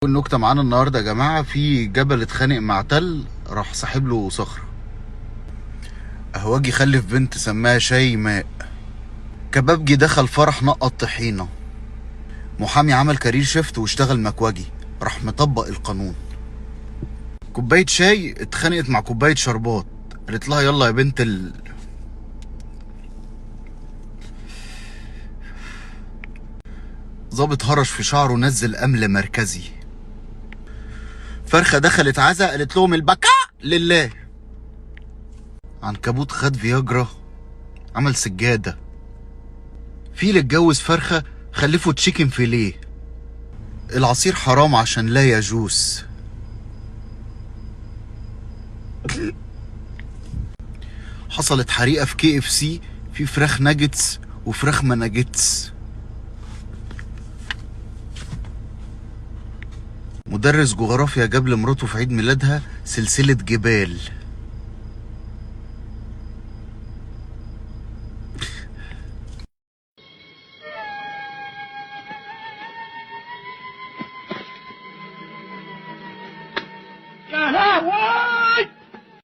النكتة معانا النهاردة يا جماعة. في جبل اتخانق مع تل، راح ساحب له صخرة. أهواجي خلف بنت سماها شيماء. كبابجي دخل فرح نقط طحينة. محامي عمل كارير شيفت واشتغل مكواجي، راح مطبق القانون. كوباية شاي اتخانقت مع كوباية شربات، قالت لها يلا يا بنت ظابط هرش في شعره نزل أمل مركزي. فرخة دخلت عزا قالت لهم البكاء لله. عنكبوت خد فياجرا عمل سجادة. فيل اتجوز فرخة خلفه تشيكن فيليه. العصير حرام عشان لا يجوز. حصلت حريقة في KFC، في فراخ ناجتس وفراخ ما ناجتس. مدرس جغرافيا جاب لمراته في عيد ميلادها سلسلة جبال. يا لهوي